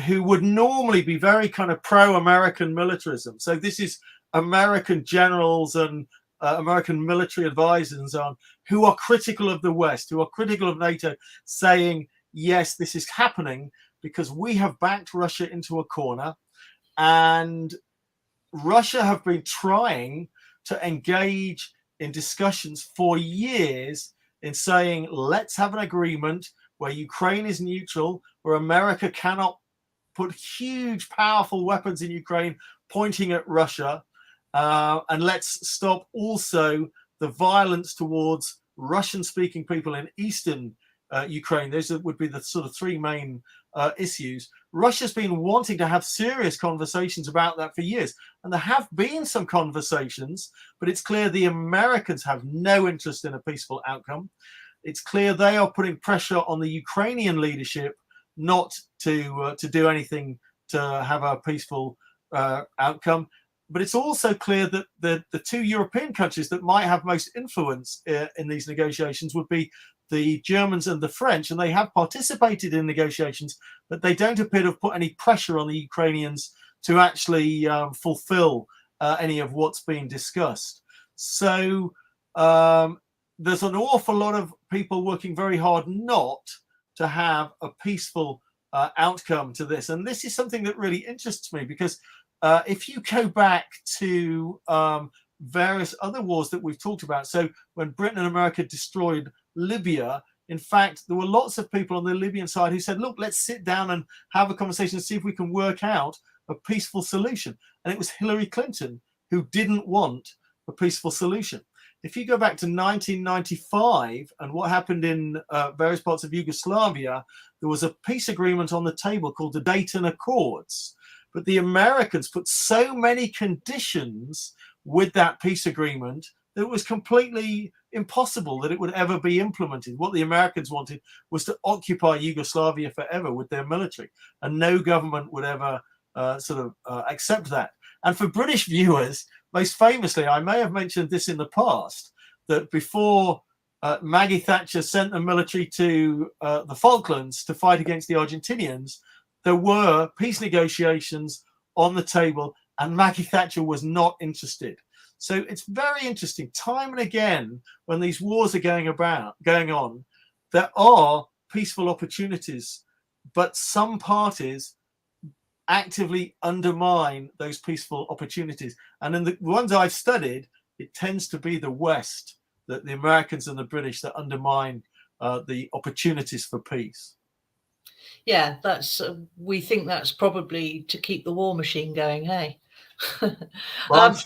who would normally be very kind of pro-American militarism. So this is American generals and American military advisors and so on, who are critical of the West, who are critical of NATO, saying, yes, this is happening because we have backed Russia into a corner. And Russia have been trying to engage in discussions for years in saying, let's have an agreement where Ukraine is neutral, where America cannot put huge, powerful weapons in Ukraine pointing at Russia, and let's stop also the violence towards Russian-speaking people in eastern Ukraine. Those would be the sort of three main issues. Russia's been wanting to have serious conversations about that for years. And there have been some conversations, but it's clear the Americans have no interest in a peaceful outcome. It's clear they are putting pressure on the Ukrainian leadership not to do anything to have a peaceful outcome. But it's also clear that the two European countries that might have most influence in these negotiations would be the Germans and the French, and they have participated in negotiations, but they don't appear to have put any pressure on the Ukrainians to actually fulfill any of what's being discussed. So there's an awful lot of people working very hard not to have a peaceful outcome to this. And this is something that really interests me, because if you go back to various other wars that we've talked about, so when Britain and America destroyed Libya, in fact, there were lots of people on the Libyan side who said, look, let's sit down and have a conversation and see if we can work out a peaceful solution. And it was Hillary Clinton who didn't want a peaceful solution. If you go back to 1995 and what happened in various parts of Yugoslavia, there was a peace agreement on the table called the Dayton Accords. But the Americans put so many conditions with that peace agreement that it was completely impossible that it would ever be implemented. What the Americans wanted was to occupy Yugoslavia forever with their military, and no government would ever accept that. And for British viewers, most famously, I may have mentioned this in the past, that before Maggie Thatcher sent the military to the Falklands to fight against the Argentinians, there were peace negotiations on the table, and Maggie Thatcher was not interested. So it's very interesting. Time and again, when these wars are going on, there are peaceful opportunities, but some parties actively undermine those peaceful opportunities. And in the ones I've studied, it tends to be the West, that the Americans and the British, that undermine the opportunities for peace. Yeah, that's we think that's probably to keep the war machine going. Hey. Well, that's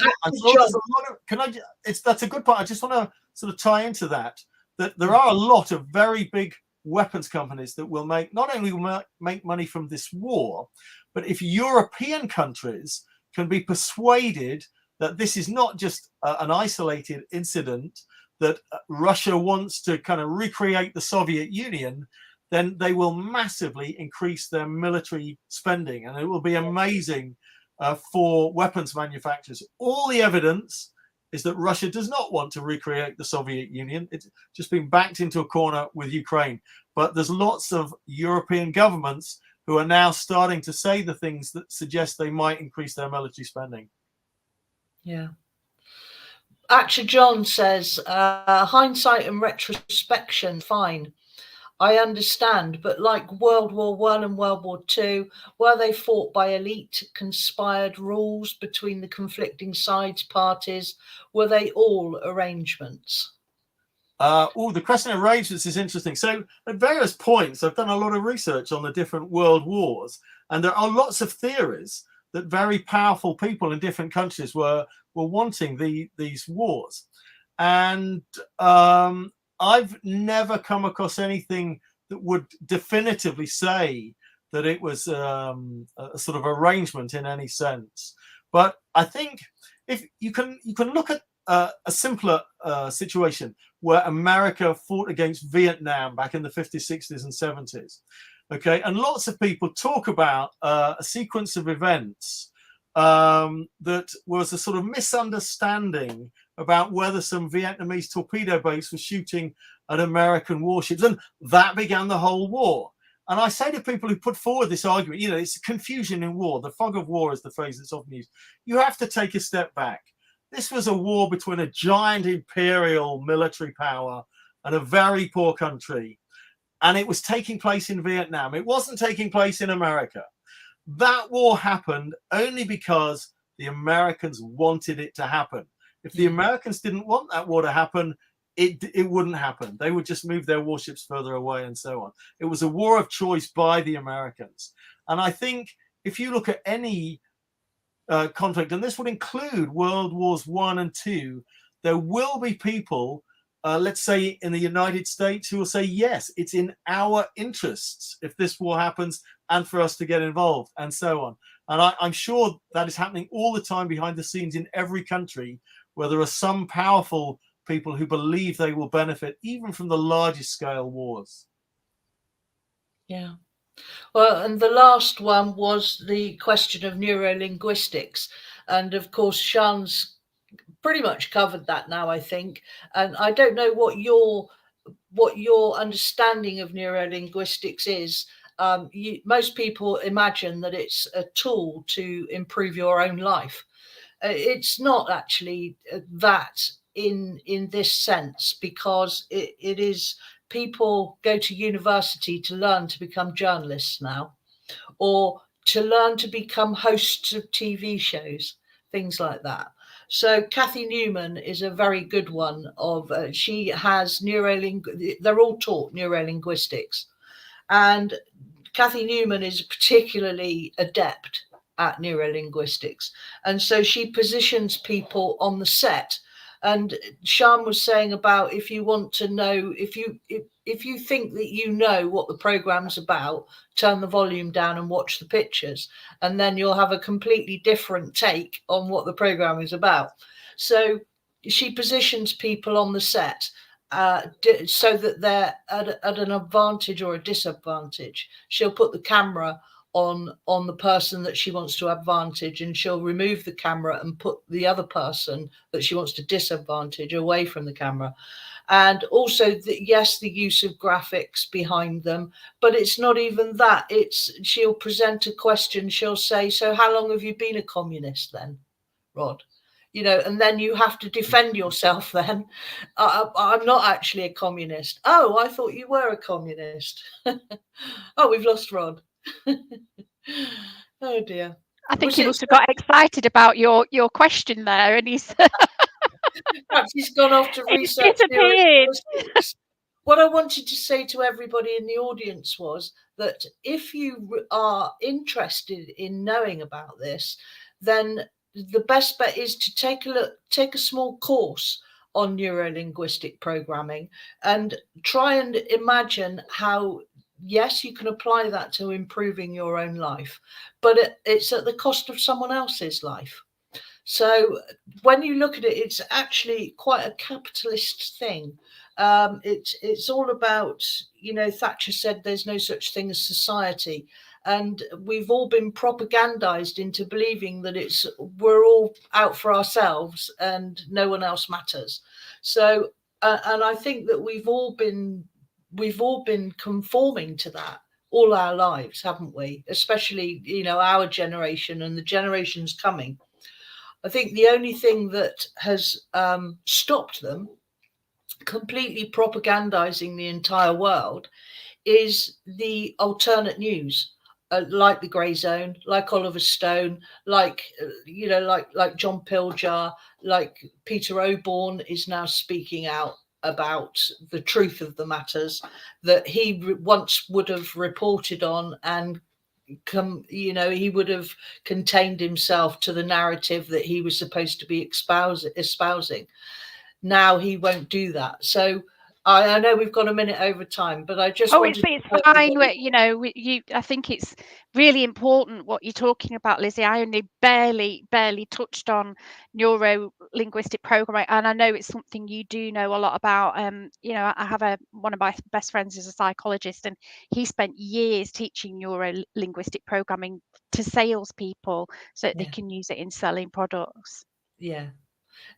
a good point. I just want to sort of tie into that there are a lot of very big weapons companies that will not only make money from this war, but if European countries can be persuaded that this is not just an isolated incident, that Russia wants to kind of recreate the Soviet Union, then they will massively increase their military spending, and it will be amazing for weapons manufacturers. All the evidence is that Russia does not want to recreate the Soviet Union. It's just been backed into a corner with Ukraine. But there's lots of European governments who are now starting to say the things that suggest they might increase their military spending. Yeah. Actor John says, hindsight and retrospection, fine. I understand, but like World War I and World War II, were they fought by elite, conspired rules between the conflicting sides, parties? Were they all arrangements? The question of arrangements is interesting. So at various points, I've done a lot of research on the different world wars, and there are lots of theories that very powerful people in different countries were wanting these wars. And I've never come across anything that would definitively say that it was a sort of arrangement in any sense. But I think if you can look at a simpler situation where America fought against Vietnam back in the 50s, 60s, and 70s. Okay, and lots of people talk about a sequence of events that was a sort of misunderstanding about whether some Vietnamese torpedo boats were shooting at American warships, and that began the whole war. And I say to people who put forward this argument, it's confusion in war. The fog of war is the phrase that's often used. You have to take a step back. This was a war between a giant imperial military power and a very poor country. And it was taking place in Vietnam. It wasn't taking place in America. That war happened only because the Americans wanted it to happen. If the Americans didn't want that war to happen, it wouldn't happen. They would just move their warships further away and so on. It was a war of choice by the Americans. And I think if you look at any conflict, and this would include World Wars I and II, there will be people, let's say in the United States, who will say, yes, it's in our interests if this war happens and for us to get involved and so on. And I'm sure that is happening all the time behind the scenes in every country where there are some powerful people who believe they will benefit even from the largest scale wars. Yeah. Well, and the last one was the question of neurolinguistics. And of course, Sean's pretty much covered that now, I think. And I don't know what your understanding of neurolinguistics is. Most people imagine that it's a tool to improve your own life. It's not actually that in this sense, because it is, people go to university to learn to become journalists now, or to learn to become hosts of TV shows, things like that. So Kathy Newman is a very good one she has they're all taught neurolinguistics. And Kathy Newman is particularly adept at neurolinguistics. And so she positions people on the set. And Sean was saying about, if you want to know, if you think that you know what the program's about, turn the volume down and watch the pictures, and then you'll have a completely different take on what the program is about. So she positions people on the set so that they're at an advantage or a disadvantage. She'll put the camera on the person that she wants to advantage, and she'll remove the camera and put the other person that she wants to disadvantage away from the camera. And also, the use of graphics behind them, but it's not even that. She'll present a question. She'll say, so how long have you been a communist then, Rod? And then you have to defend yourself then. I'm not actually a communist. Oh, I thought you were a communist. Oh, we've lost Rod. Oh dear. I think he must have got excited about your question there, and he's perhaps he's gone off to research. What I wanted to say to everybody in the audience was that if you are interested in knowing about this, then the best bet is to take a small course on neurolinguistic programming and try and imagine how, yes, you can apply that to improving your own life, but it's at the cost of someone else's life. So when you look at it, it's actually quite a capitalist thing. It's all about, Thatcher said there's no such thing as society. and we've all been propagandized into believing that we're all out for ourselves and no one else matters. So and I think that we've all been conforming to that all our lives, haven't we? Especially, you know, our generation and the generations coming. I think the only thing that has stopped them completely propagandizing the entire world is the alternate news, like the Grey Zone, like Oliver Stone, like you know, like John Pilger, like Peter Oborne is now speaking out about the truth of the matters that he once would have reported on, and you know, he would have contained himself to the narrative that he was supposed to be espousing. Now he won't do that. So I know we've got a minute over time, but I just it's fine. You know, I think it's really important what you're talking about, Lizzie. I only barely touched on neuro-linguistic programming, and I know it's something you do know a lot about. You know, I have one of my best friends is a psychologist, and he spent years teaching neuro-linguistic programming to salespeople so that they can use it in selling products. Yeah.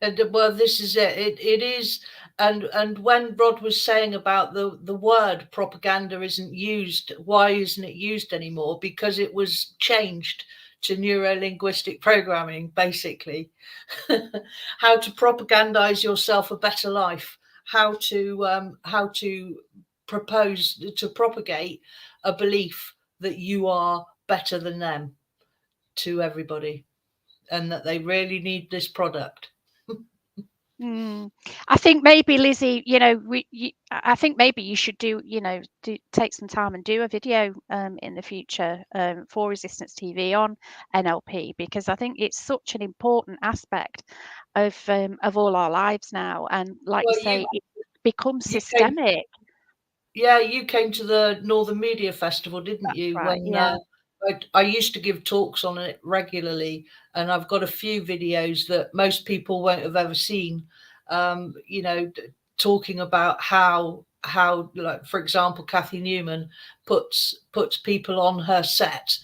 And well, this is it. It is, and when Rod was saying about the word propaganda isn't used, why isn't it used anymore? Because it was changed to neuro-linguistic programming, basically. How to propagandize yourself a better life, how to propagate a belief that you are better than them to everybody, and that they really need this product. I think maybe, Lizzie, you know, I think maybe you should take some time and do a video in the future for Resistance TV on NLP, because I think it's such an important aspect of all our lives now, and like you say, it becomes systemic. You came to the Northern Media Festival, didn't you? Right, when I used to give talks on it regularly, and I've got a few videos that most people won't have ever seen, you know, talking about how, like, for example, Kathy Newman puts people on her set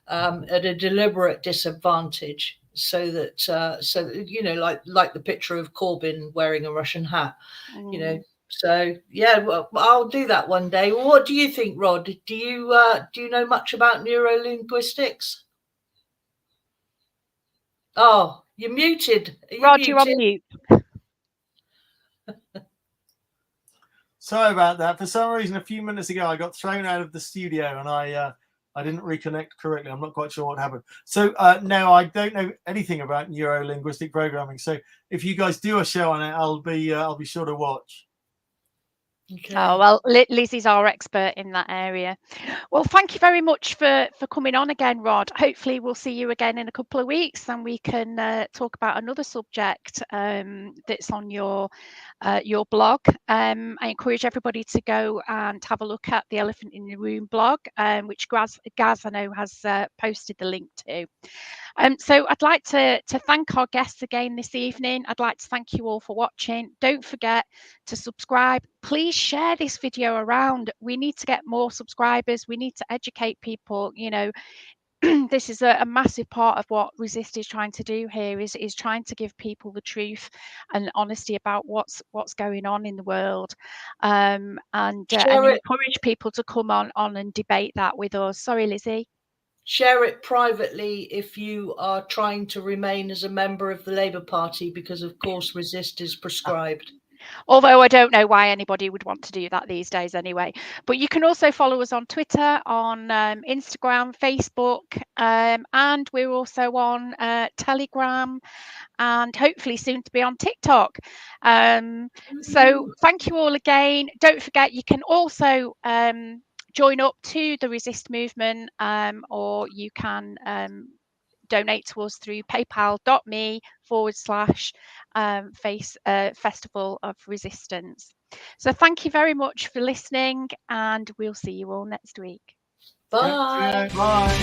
at a deliberate disadvantage, so that you know, like the picture of Corbyn wearing a Russian hat, you know. So yeah, well, I'll do that one day. Well, what do you think, Rod? Do you know much about neurolinguistics? Oh, you're muted. Rod, you're on mute. Sorry about that. For some reason, a few minutes ago, I got thrown out of the studio, and I didn't reconnect correctly. I'm not quite sure what happened. So no, I don't know anything about neuro-linguistic programming. So if you guys do a show on it, I'll be sure to watch. Okay. Oh, well, Lizzie's our expert in that area. Well, thank you very much for coming on again, Rod. Hopefully we'll see you again in a couple of weeks, and we can talk about another subject that's on your blog. I encourage everybody to go and have a look at the Elephant in the Room blog, which Gaz I know has posted the link to. So I'd like to thank our guests again this evening. I'd like to thank you all for watching. Don't forget to subscribe. Please share this video around. We need to get more subscribers. We need to educate people. You know, this is a massive part of what Resist is trying to do here, is trying to give people the truth and honesty about what's going on in the world, and encourage people to come on and debate that with us. Sorry, Lizzie. Share it privately if you are trying to remain as a member of the Labour Party, because of course Resist is prescribed. Although I don't know why anybody would want to do that these days anyway. But you can also follow us on Twitter, on Instagram, Facebook, and we're also on Telegram, and hopefully soon to be on TikTok. So thank you all again. Don't forget, you can also join up to the Resist movement, or you can donate to us through paypal.me/Festival of Resistance. So thank you very much for listening, and we'll see you all next week. Bye. Bye.